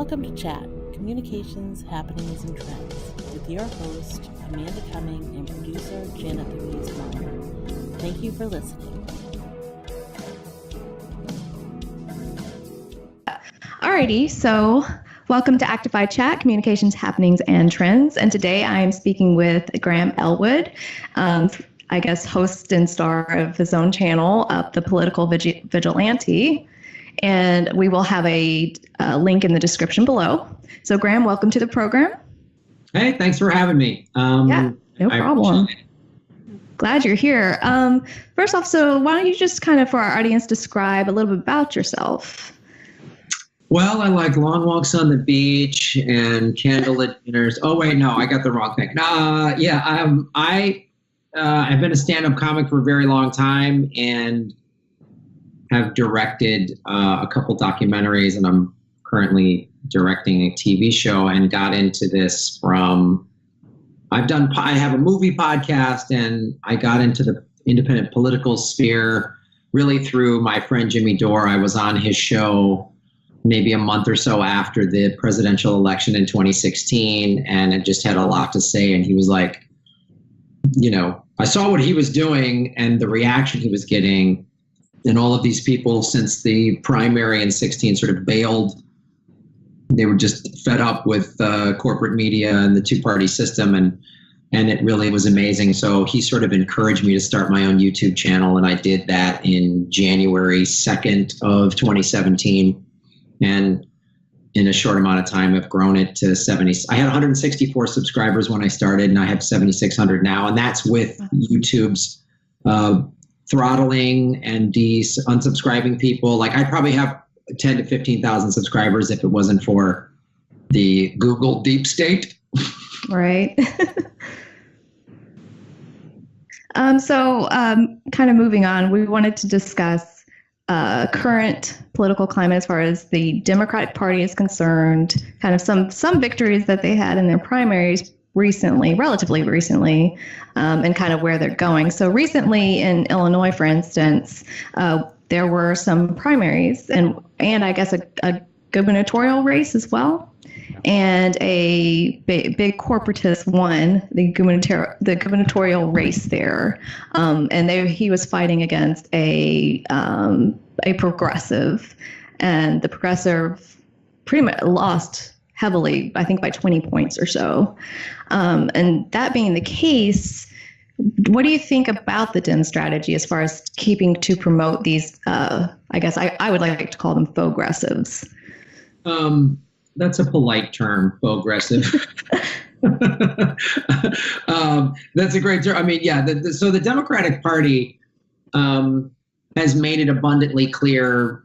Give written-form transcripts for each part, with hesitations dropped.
Welcome to Chat, Communications, Happenings, and Trends, with your host, Amanda Cumming, and producer, Janet Louise Meyer. Thank you for listening. Alrighty, so welcome to Actify Chat, Communications, Happenings, and Trends. And today I am speaking with Graham Elwood, host and star of his own channel, The Political Vigilante. And we will have a link in the description below. So Graham, welcome to the program. Hey, thanks for having me. No problem. Glad you're here. First off, so why don't you just kind of, for our audience, describe a little bit about yourself? Well, I like long walks on the beach and candlelit dinners. Oh, wait, no, I got the wrong thing. I've been a stand-up comic for a very long time and have directed a couple documentaries, and I'm currently directing a TV show, and got into this from, I have a movie podcast, and I got into the independent political sphere really through my friend Jimmy Dore. I was on his show maybe a month or so after the presidential election in 2016, and it just had a lot to say. And he was like, I saw what he was doing and the reaction he was getting, and all of these people since the primary in 16 sort of bailed. They were just fed up with corporate media and the two-party system, and it really was amazing. So he sort of encouraged me to start my own YouTube channel, and I did that in January 2nd of 2017. And in a short amount of time, I've grown it to 70. I had 164 subscribers when I started, and I have 7,600 now. And that's with YouTube's throttling and unsubscribing people. Like, I probably have 10 to 15,000 subscribers if it wasn't for the Google deep state. Right. So kind of moving on, we wanted to discuss current political climate as far as the Democratic Party is concerned, kind of some victories that they had in their primaries relatively recently, and kind of where they're going. So recently in Illinois, for instance, there were some primaries and I guess a gubernatorial race as well. And a big corporatist won the gubernatorial race there, and he was fighting against a progressive, and the progressive pretty much lost heavily, I think by 20 points or so. And that being the case, what do you think about the Dem strategy as far as keeping to promote these? I guess I would like to call them faux-gressives. That's a polite term, faux-aggressive. That's a great term. I mean, yeah. So the Democratic Party has made it abundantly clear,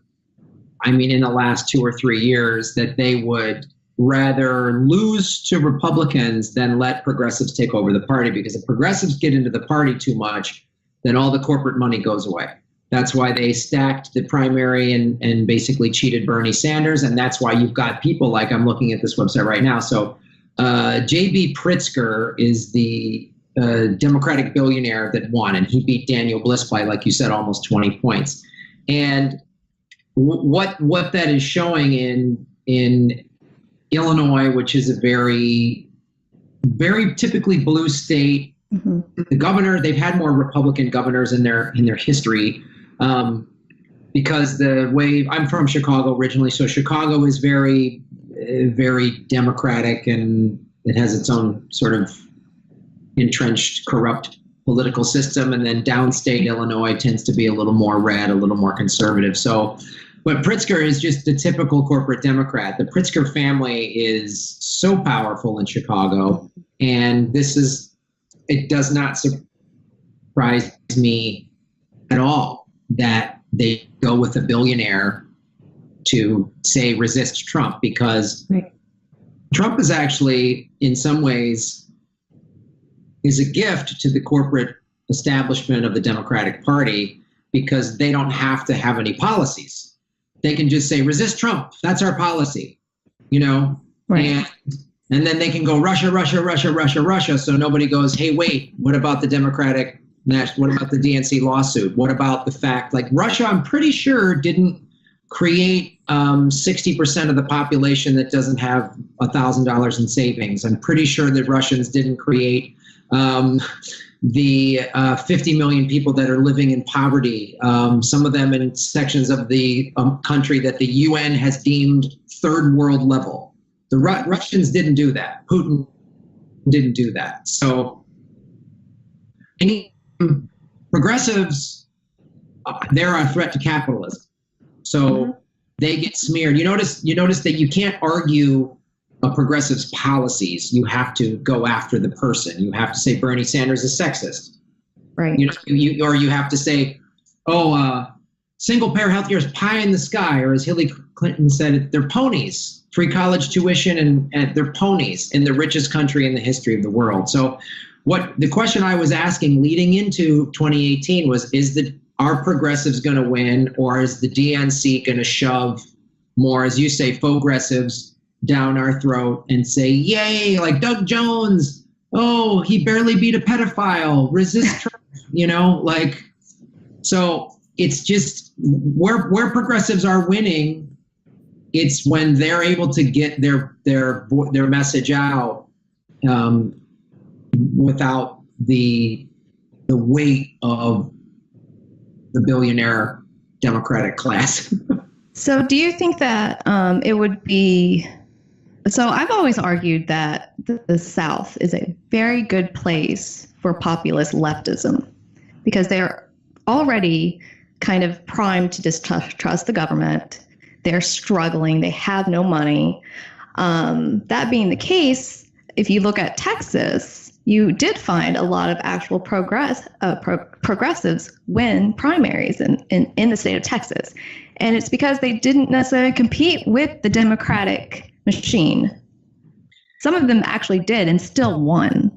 in the last 2 or 3 years, that they would rather lose to Republicans than let progressives take over the party, because if progressives get into the party too much, then all the corporate money goes away. That's why they stacked the primary and basically cheated Bernie Sanders. And that's why you've got people like, I'm looking at this website right now. So J.B. Pritzker is the Democratic billionaire that won, and he beat Daniel Bliss by, like you said, almost 20 points. And what that is showing in Illinois, which is a very, very typically blue state, mm-hmm. The governor, they've had more Republican governors in their history. Because the way I'm from Chicago originally, so Chicago is very, very Democratic, and it has its own sort of entrenched, corrupt political system. And then downstate Illinois tends to be a little more red, a little more conservative. So, but Pritzker is just the typical corporate Democrat. The Pritzker family is so powerful in Chicago, and it does not surprise me at all that they go with a billionaire to say resist Trump, because Trump is actually, in some ways, is a gift to the corporate establishment of the Democratic Party, because they don't have to have any policies. They can just say, resist Trump. That's our policy, Right. And then they can go Russia, Russia, Russia, Russia, Russia. So nobody goes, hey, wait, what about the Democratic What about the DNC lawsuit? What about the fact, like, Russia, I'm pretty sure, didn't create 60% of the population that doesn't have $1,000 in savings. I'm pretty sure that Russians didn't create the 50 million people that are living in poverty, some of them in sections of the country that the UN has deemed third world level. The Russians didn't do that. Putin didn't do that. So any progressives, they're a threat to capitalism. So they get smeared. You notice that you can't argue a progressive's policies. You have to go after the person. You have to say Bernie Sanders is sexist. Right. Or you have to say, single payer healthcare is pie in the sky, or as Hillary Clinton said, they're ponies. Free college tuition and they're ponies in the richest country in the history of the world. So the question I was asking leading into 2018 was, are progressives going to win, or is the DNC going to shove more, as you say, faux-gressives down our throat and say, yay, like Doug Jones, oh, he barely beat a pedophile, resist Trump, so it's just where progressives are winning. It's when they're able to get their message out without the weight of the billionaire Democratic class. So do you think that it would be... So I've always argued that the South is a very good place for populist leftism because they're already kind of primed to distrust the government. They're struggling. They have no money. That being the case, if you look at Texas, you did find a lot of actual progressives win primaries in the state of Texas. And it's because they didn't necessarily compete with the Democratic machine. Some of them actually did and still won.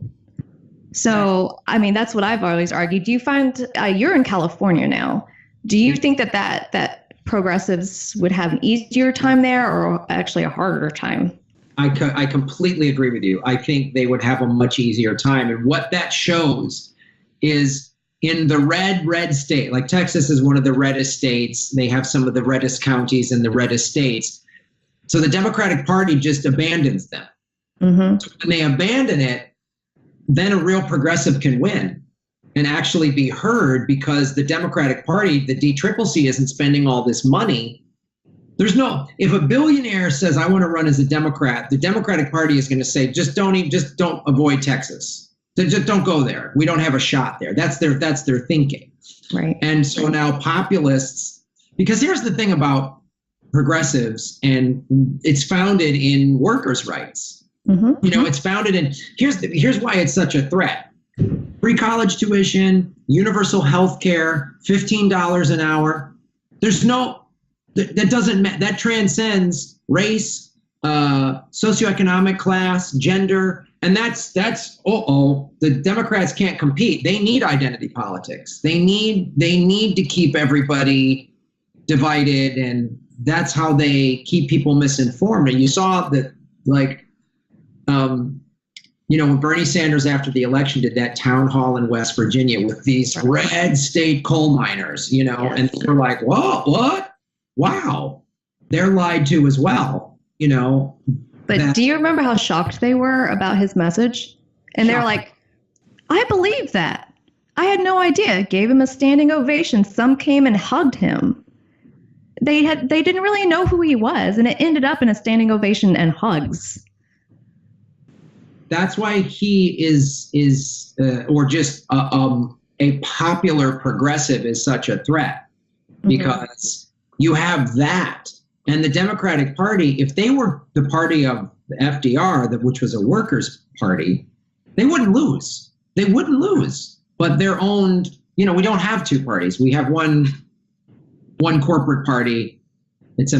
So, I mean, that's what I've always argued. Do you find, you're in California now, do you think that progressives would have an easier time there or actually a harder time? I completely agree with you. I think they would have a much easier time. And what that shows is in the red state, like Texas is one of the reddest states. They have some of the reddest counties in the reddest states. So the Democratic Party just abandons them. Mm-hmm. So when they abandon it, then a real progressive can win and actually be heard because the Democratic Party, the DCCC, isn't spending all this money. If a billionaire says, I want to run as a Democrat, the Democratic Party is going to say, just don't avoid Texas. Just don't go there. We don't have a shot there. That's their thinking. Right. And so now populists, because here's the thing about progressives, and it's founded in workers' rights. Mm-hmm. It's founded in, here's why it's such a threat. Free college tuition, universal health care, $15 an hour. That transcends race, socioeconomic class, gender, and that's the Democrats can't compete. They need identity politics. They need to keep everybody divided, and that's how they keep people misinformed. And you saw that, when Bernie Sanders after the election did that town hall in West Virginia with these red state coal miners, yes. And they're like, whoa, what? Wow, they're lied to as well, But do you remember how shocked they were about his message? And they're like, I believe that. I had no idea. Gave him a standing ovation. Some came and hugged him. They didn't really know who he was, and it ended up in a standing ovation and hugs. That's why he is or just a popular progressive is such a threat, because you have that. And the Democratic Party, if they were the party of the FDR, which was a workers' party, they wouldn't lose. They wouldn't lose. But they're owned, we don't have two parties. We have one corporate party. It's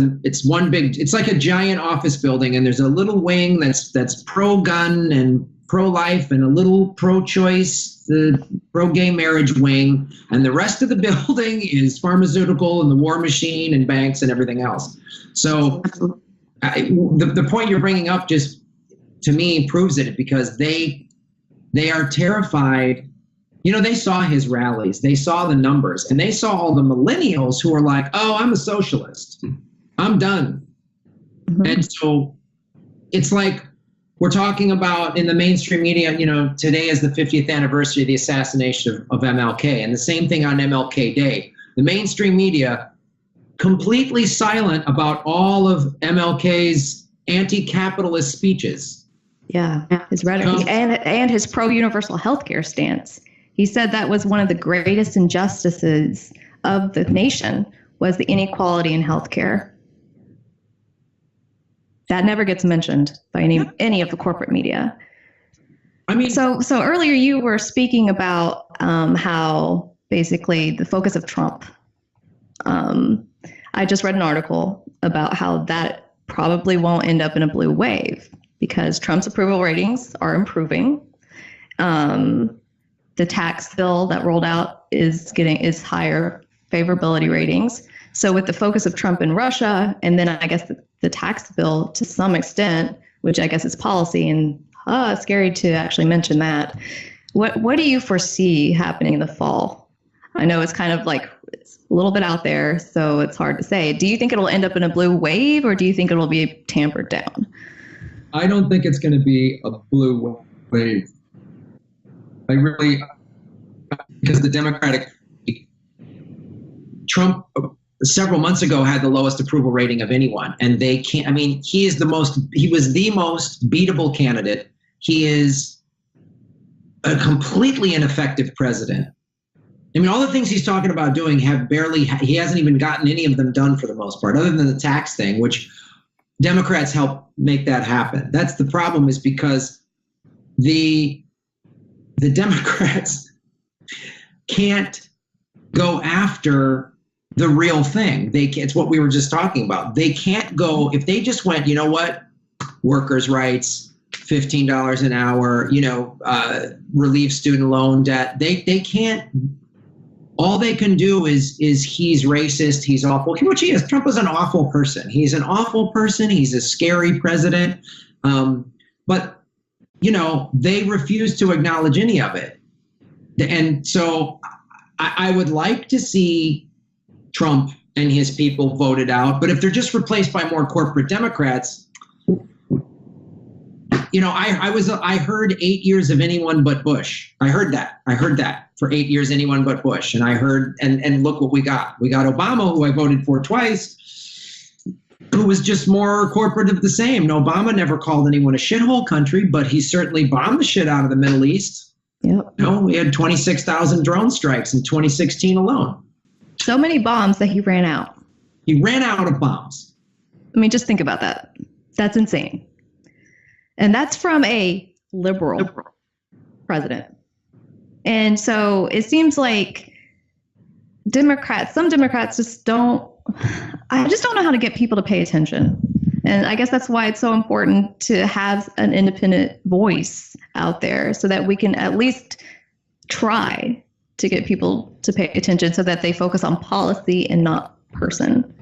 like a giant office building, and there's a little wing that's pro-gun and pro-life and a little pro-choice, the pro-gay marriage wing, and the rest of the building is pharmaceutical and the war machine and banks and everything else. So the point you're bringing up just, to me, proves it, because they are terrified. They saw his rallies, they saw the numbers, and they saw all the millennials who are like, oh, I'm a socialist. I'm done. Mhm. And so it's like we're talking about in the mainstream media, today is the 50th anniversary of the assassination of MLK, and the same thing on MLK Day. The mainstream media completely silent about all of MLK's anti-capitalist speeches. Yeah, his rhetoric and his pro-universal healthcare stance. He said that was one of the greatest injustices of the nation was the inequality in healthcare. That never gets mentioned by any of the corporate media. I mean, so earlier you were speaking about how basically the focus of Trump. I just read an article about how that probably won't end up in a blue wave because Trump's approval ratings are improving. The tax bill that rolled out is higher favorability ratings. So with the focus of Trump and Russia, and then I guess the tax bill to some extent, which I guess is policy, and scary to actually mention that. What do you foresee happening in the fall? I know it's kind of like it's a little bit out there, so it's hard to say. Do you think it'll end up in a blue wave, or do you think it'll be tampered down? I don't think it's going to be a blue wave. Because the Democratic Trump several months ago had the lowest approval rating of anyone, and they can't. I mean, he was the most beatable candidate. He is a completely ineffective president. I mean, all the things he's talking about doing he hasn't even gotten any of them done for the most part, other than the tax thing, which Democrats help make that happen. That's the problem, is because the Democrats can't go after the real thing. It's what we were just talking about. They can't go, if they just went, you know what, workers' rights, $15 an hour, relieve student loan debt. They can't. All they can do is he's racist, he's awful, which he is. Trump is an awful person. He's an awful person. He's a scary president. But, they refuse to acknowledge any of it. And so I would like to see Trump and his people voted out. But if they're just replaced by more corporate Democrats, I heard 8 years of anyone but Bush. I heard that for 8 years, anyone but Bush. And I heard, and look what we got. We got Obama, who I voted for twice, who was just more corporate of the same. And Obama never called anyone a shithole country, but he certainly bombed the shit out of the Middle East. Yep. We had 26,000 drone strikes in 2016 alone. So many bombs that he ran out. He ran out of bombs. I mean, just think about that. That's insane. And that's from a liberal president. And so it seems like some Democrats just don't know how to get people to pay attention. And I guess that's why it's so important to have an independent voice out there so that we can at least try to get people to pay attention so that they focus on policy and not person.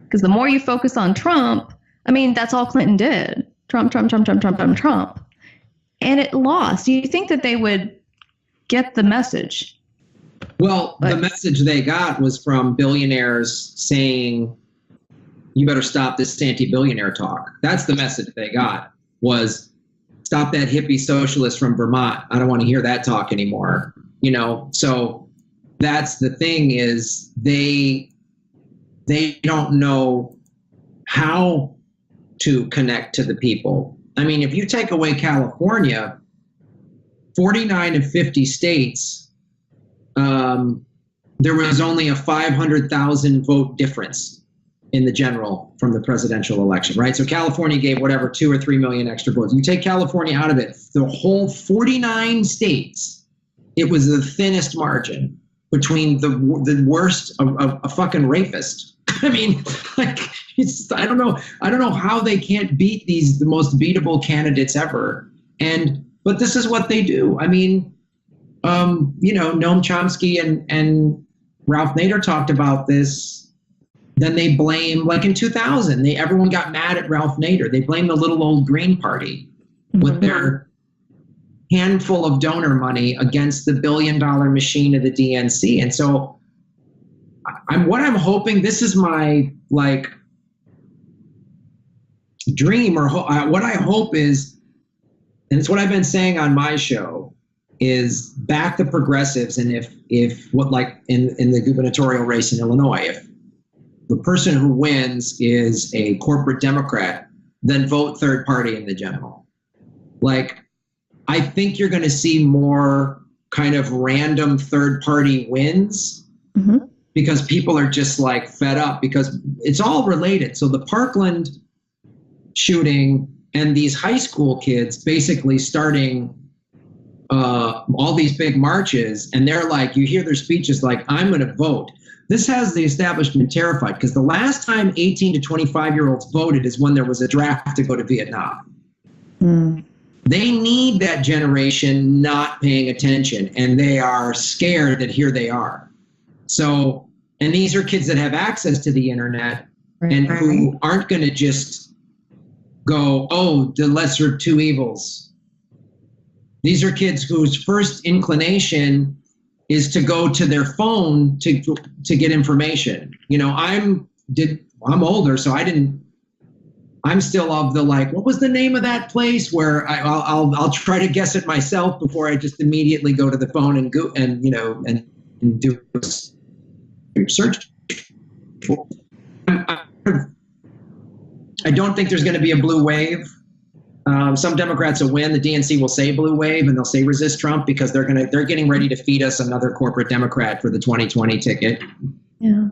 Because the more you focus on Trump, I mean, that's all Clinton did. Trump. And it lost. Do you think that they would get the message? Well, the message they got was from billionaires saying, you better stop this anti-billionaire talk. That's the message they got, was stop that hippie socialist from Vermont. I don't want to hear that talk anymore. So that's the thing, is they don't know how to connect to the people. I mean, if you take away California, 49 of 50 states, there was only a 500,000 vote difference in the general from the presidential election, right? So California gave 2 or 3 million extra votes. You take California out of it, the whole 49 states, it was the thinnest margin between the worst of a fucking rapist. I mean, I don't know how they can't beat the most beatable candidates ever. But this is what they do. I mean, Noam Chomsky and Ralph Nader talked about this. Then they blame, like in 2000, everyone got mad at Ralph Nader. They blamed the little old Green Party with their handful of donor money against the billion-dollar machine of the DNC. And so what I'm hoping, this is my dream or what I hope is, and it's what I've been saying on my show, is back the progressives. And if what, like in the gubernatorial race in Illinois, if the person who wins is a corporate Democrat, then vote third party in the general. Like, I think you're going to see more kind of random third party wins because people are just like fed up, because it's all related. So the Parkland shooting and these high school kids basically starting all these big marches, and they're like, you hear their speeches like, I'm going to vote. This has the establishment terrified, because the last time 18 to 25-year-olds voted is when there was a draft to go to Vietnam. They need that generation not paying attention, and they are scared that here they are. So, and these are kids that have access to the internet and who aren't going to just go, oh, the lesser of two evils. These are kids whose first inclination is to go to their phone to get information. You know, I'm older, so I'm still of the, like, what was the name of that place where I'll try to guess it myself before I just immediately go to the phone and go and do search. I don't think there's going to be a blue wave. Some Democrats will win. The DNC will say blue wave, and they'll say resist Trump, because they're getting ready to feed us another corporate Democrat for the 2020 ticket. Yeah.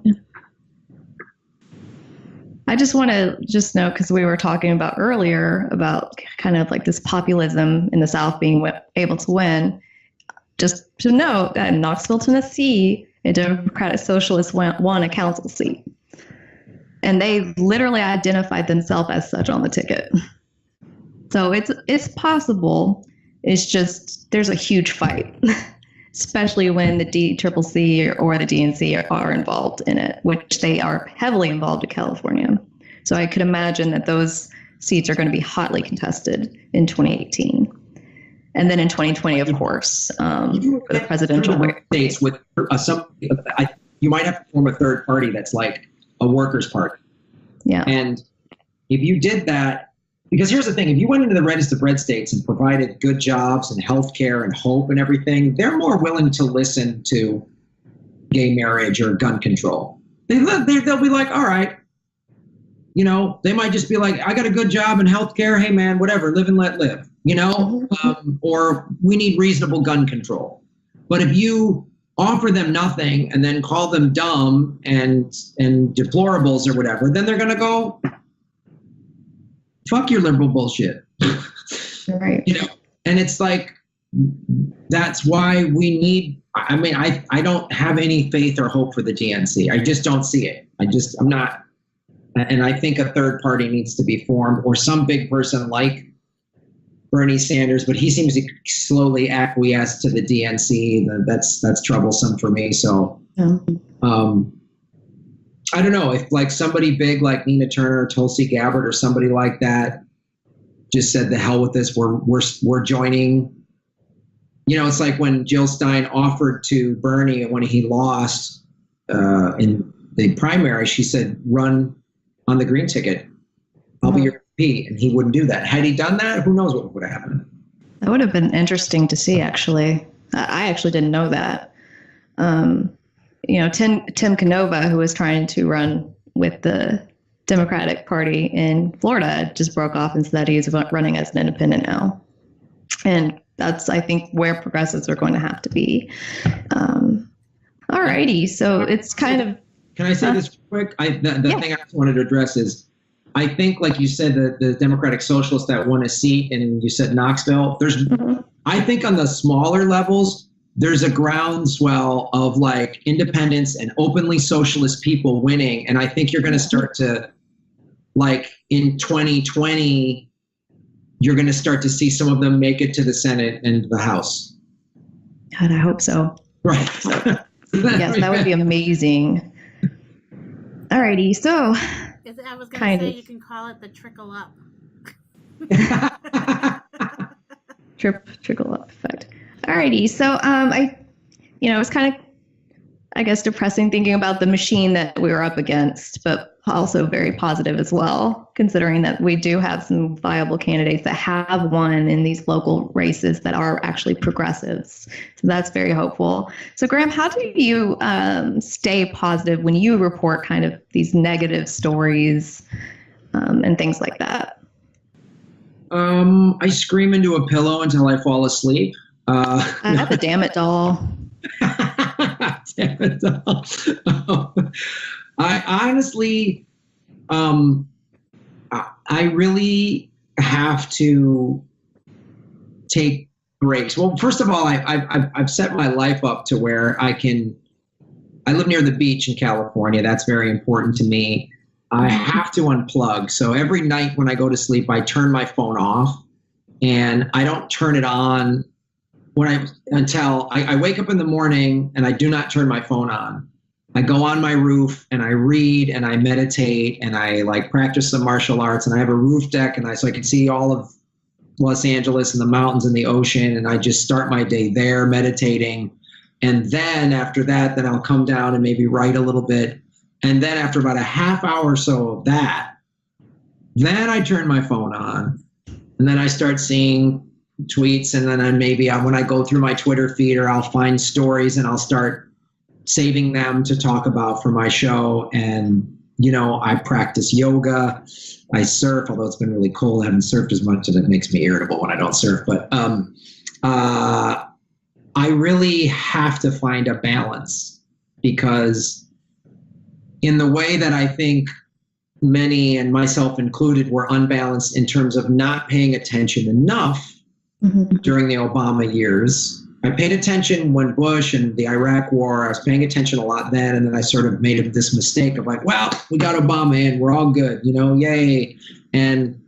I just want to note, because we were talking about earlier about kind of like this populism in the South being able to win. Just to note that in Knoxville, Tennessee, a Democratic Socialist won a council seat, and they literally identified themselves as such on the ticket. So it's possible. It's just there's a huge fight, especially when the DCCC or the DNC are involved in it, which they are heavily involved in California. So I could imagine that those seats are going to be hotly contested in 2018. And then in 2020, of course, for the presidential states with you might have to form a third party that's like a workers' party. Yeah. And if you did that, because here's the thing, if you went into the reddest of red states and provided good jobs and health care and hope and everything, they're more willing to listen to gay marriage or gun control. They'll be like, all right. You know, they might just be like, I got a good job and health care. Hey, man, whatever, live and let live, you know, or we need reasonable gun control. But if you offer them nothing and then call them dumb and deplorables or whatever, then they're going to go, fuck your liberal bullshit. Right. You know, and it's like, that's why we need, I mean, I don't have any faith or hope for the DNC. I just don't see it. I'm not. And I think a third party needs to be formed, or some big person like Bernie Sanders, but he seems to slowly acquiesce to the DNC. That's troublesome for me. So, I don't know if like somebody big like Nina Turner, Tulsi Gabbard, or somebody like that just said, the hell with this. We're joining. You know, it's like when Jill Stein offered to Bernie when he lost in the primary, she said, run on the green ticket. I'll be your VP. And he wouldn't do that. Had he done that, who knows what would have happened. That would have been interesting to see, actually. I actually didn't know that. You know, Tim Canova, who was trying to run with the Democratic Party in Florida, just broke off and said that he's running as an independent now. And that's, I think, where progressives are going to have to be. All righty. So it's kind of... Can I say this quick? The thing I just wanted to address is, I think, like you said, the Democratic Socialists that won a seat, and you said Knoxville, I think on the smaller levels, there's a groundswell of like independents and openly socialist people winning. And I think you're going to start to, like in 2020, you're going to start to see some of them make it to the Senate and the House. God, I hope so. Right. Yes, that would be amazing. Alrighty, so I was going to say you can call it the trickle up. Trickle up effect. Alrighty, so it's kind of I guess, depressing thinking about the machine that we were up against, but also very positive as well, considering that we do have some viable candidates that have won in these local races that are actually progressives. So that's very hopeful. So Graham, how do you stay positive when you report kind of these negative stories and things like that? I scream into a pillow until I fall asleep. I have a damn it doll. Damn it doll. I honestly, I really have to take breaks. Well, first of all, I've set my life up to where I live near the beach in California. That's very important to me. I have to unplug. So every night when I go to sleep, I turn my phone off, and I don't turn it on until I wake up in the morning, and I do not turn my phone on. I go on my roof and I read and I meditate and I practice some martial arts, and I have a roof deck so I can see all of Los Angeles and the mountains and the ocean, and I just start my day there meditating. And then after that, then I'll come down and maybe write a little bit. And then after about a half hour or so of that, then I turn my phone on, and then I start seeing tweets, and then when I go through my Twitter feed, or I'll find stories and I'll start saving them to talk about for my show. And, I practice yoga, I surf, although it's been really cold. I haven't surfed as much, and it makes me irritable when I don't surf. But I really have to find a balance, because in the way that I think many, and myself included, were unbalanced in terms of not paying attention enough during the Obama years. I paid attention when Bush and the Iraq War, I was paying attention a lot then, and then I sort of made this mistake of well, we got Obama in, we're all good, yay. And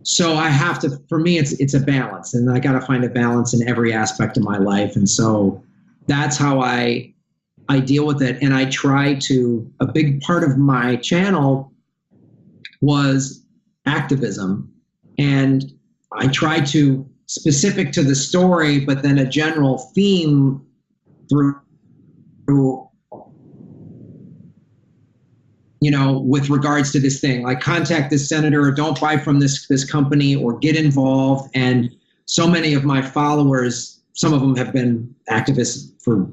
so I have to, for me, it's a balance, and I got to find a balance in every aspect of my life. And so that's how I deal with it. And I try to, a big part of my channel was activism. And I try to, specific to the story, but then a general theme through with regards to this thing, contact this senator, or don't buy from this company, or get involved. And so many of my followers, some of them have been activists for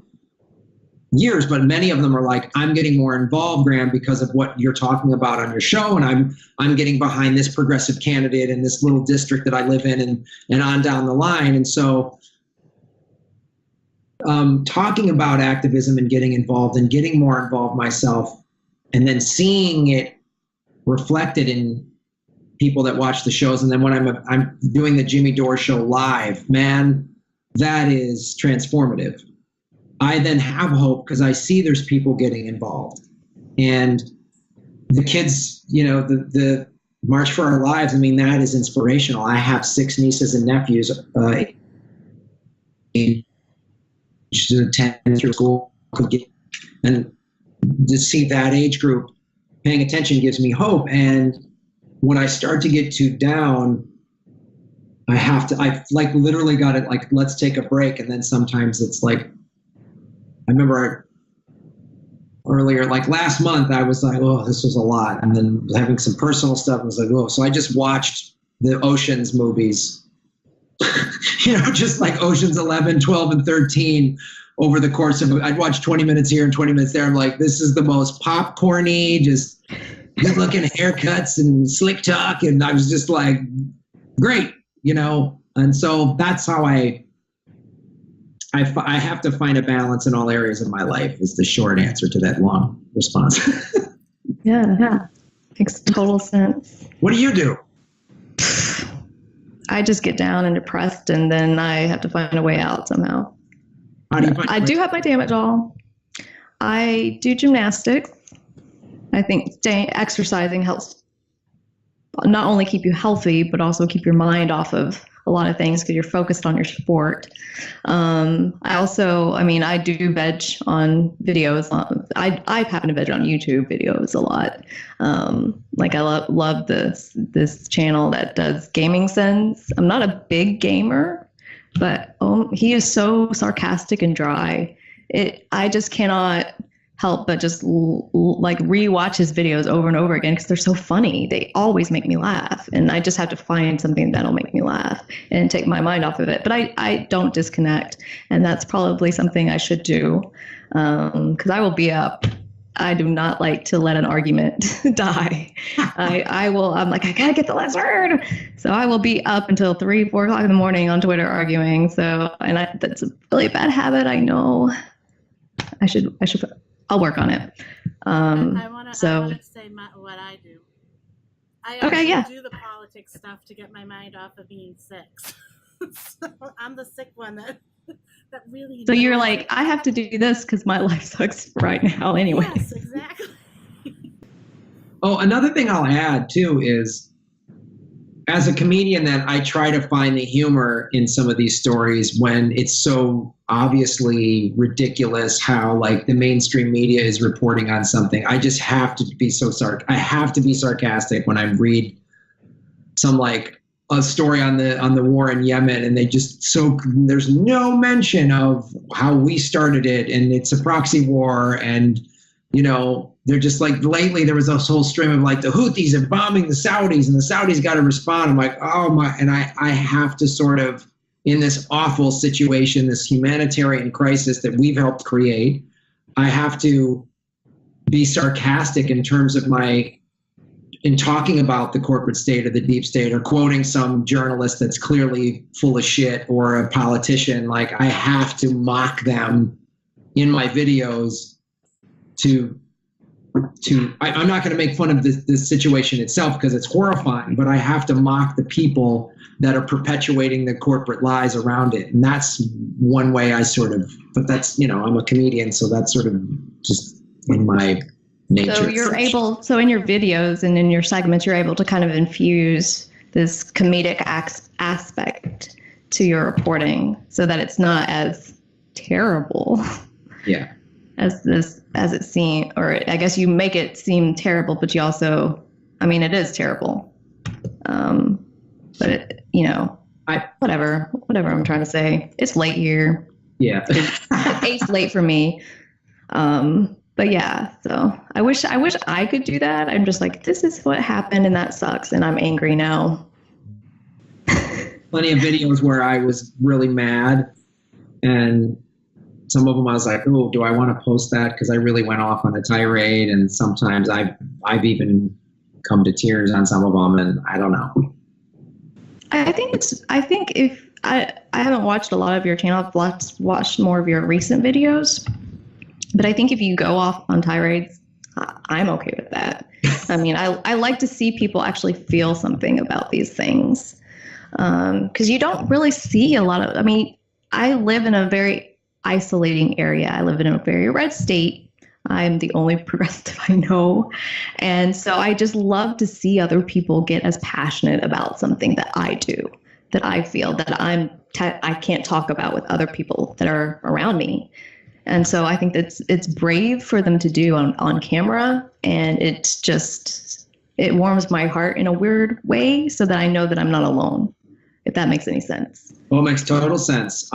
years, but many of them are I'm getting more involved, Graham, because of what you're talking about on your show, and I'm getting behind this progressive candidate in this little district that I live in, and on down the line. And so talking about activism and getting involved and getting more involved myself, and then seeing it reflected in people that watch the shows, and then when I'm doing the Jimmy Dore show live, man, that is transformative. I then have hope because I see there's people getting involved, and the kids, the March for Our Lives. I mean, that is inspirational. I have 6 nieces and nephews, aged 10 through school, and to see that age group paying attention gives me hope. And when I start to get too down, I literally got it. Let's take a break, and then sometimes it's I remember earlier, last month, I was oh, this was a lot. And then having some personal stuff, I was oh. So I just watched the Oceans movies, just Oceans 11, 12, and 13 over the course of, I'd watch 20 minutes here and 20 minutes there. I'm this is the most popcorny, just good looking haircuts and slick talk. And I was just great, And so that's how I have to find a balance in all areas of my life, is the short answer to that long response. Yeah. Makes total sense. What do you do? I just get down and depressed, and then I have to find a way out somehow. I do have my damn it doll. I do gymnastics. I think exercising helps not only keep you healthy, but also keep your mind off of a lot of things because you're focused on your sport. I do veg on videos. I happen to veg on YouTube videos a lot. I love this channel that does gaming sense. I'm not a big gamer, but he is so sarcastic and dry. I just cannot help but just like rewatch his videos over and over again because they're so funny. They always make me laugh, and I just have to find something that'll make me laugh and take my mind off of it. But I don't disconnect, and that's probably something I should do because I will be up. I do not like to let an argument die. I'm like, I gotta get the last word. So I will be up until 3, 4 o'clock in the morning on Twitter arguing. So, that's a really bad habit. I know. I'll work on it. I want to say what I do. I do the politics stuff to get my mind off of being sick. So I'm the sick one that really. So you're like, I have to do this because my life sucks right now anyway. Yes, exactly. Oh, another thing I'll add too is, as a comedian, that I try to find the humor in some of these stories when it's so obviously ridiculous how like the mainstream media is reporting on something. I just have to be I have to be sarcastic when I read some like a story on the war in Yemen, and there's no mention of how we started it, and it's a proxy war, and they're just like, lately there was this whole stream of like the Houthis are bombing the Saudis and the Saudis got to respond. I'm like, oh my, and I have to sort of, in this awful situation, this humanitarian crisis that we've helped create, I have to be sarcastic in terms of in talking about the corporate state or the deep state, or quoting some journalist that's clearly full of shit, or a politician. Like, I have to mock them in my videos I'm not going to make fun of this situation itself because it's horrifying, but I have to mock the people that are perpetuating the corporate lies around it. And that's one way but that's, I'm a comedian, so that's sort of just in my nature. So in your videos and in your segments, you're able to kind of infuse this comedic aspect to your reporting so that it's not as terrible. Yeah. As it seems, or I guess you make it seem terrible, but you also, it is terrible. But whatever I'm trying to say. It's late here. Yeah. It's late for me. But yeah, so I wish I could do that. I'm just like, this is what happened and that sucks, and I'm angry now. Plenty of videos where I was really mad, and some of them I was like, oh, do I want to post that? Because I really went off on a tirade, and sometimes I've even come to tears on some of them, and I don't know. I think if I haven't watched a lot of your channel, I've watched more of your recent videos, but I think if you go off on tirades, I'm okay with that. I like to see people actually feel something about these things, because you don't really see a lot of. I live in a very isolating area. I live in a very red state. I'm the only progressive I know. And so I just love to see other people get as passionate about something that I do, that I feel that I can't talk about with other people that are around me. And so I think it's brave for them to do on camera. And it warms my heart in a weird way so that I know that I'm not alone, if that makes any sense. Well, it makes total sense.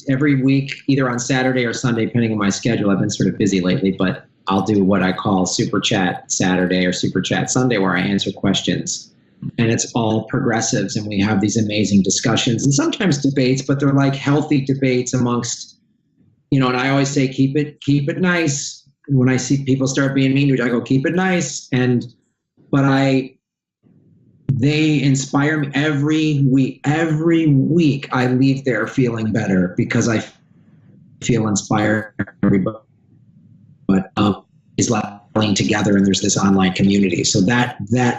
Every week, either on Saturday or Sunday, depending on my schedule, I've been sort of busy lately, but I'll do what I call Super Chat Saturday or Super Chat Sunday, where I answer questions. And it's all progressives, and we have these amazing discussions and sometimes debates, but they're like healthy debates amongst, and I always say, keep it nice. When I see people start being mean to me, I go, keep it nice. They inspire me every week. Every week I leave there feeling better because I feel inspired. Everybody, but is rallying together, and there's this online community. So that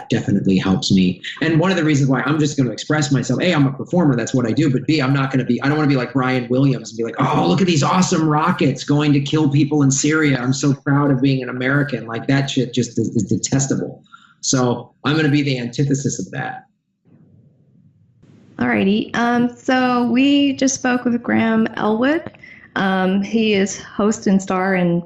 definitely helps me. And one of the reasons why I'm just going to express myself: A, I'm a performer, that's what I do. But B, I don't want to be like Brian Williams and be like, oh, look at these awesome rockets going to kill people in Syria. I'm so proud of being an American. Like, that shit just is detestable. So I'm going to be the antithesis of that. Alrighty. So we just spoke with Graham Elwood. He is host and star and,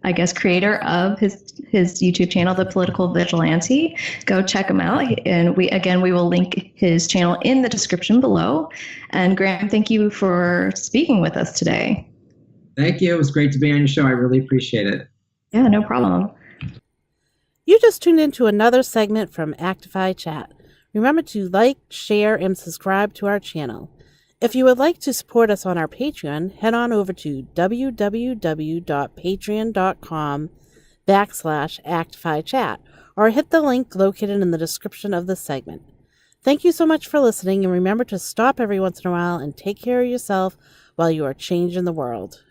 I guess, creator of his YouTube channel, The Political Vigilante. Go check him out. And we will link his channel in the description below. And Graham, thank you for speaking with us today. Thank you. It was great to be on your show. I really appreciate it. Yeah, no problem. You just tuned into another segment from Actify Chat. Remember to like, share, and subscribe to our channel. If you would like to support us on our Patreon, head on over to www.patreon.com/ActifyChat or hit the link located in the description of this segment. Thank you so much for listening, and remember to stop every once in a while and take care of yourself while you are changing the world.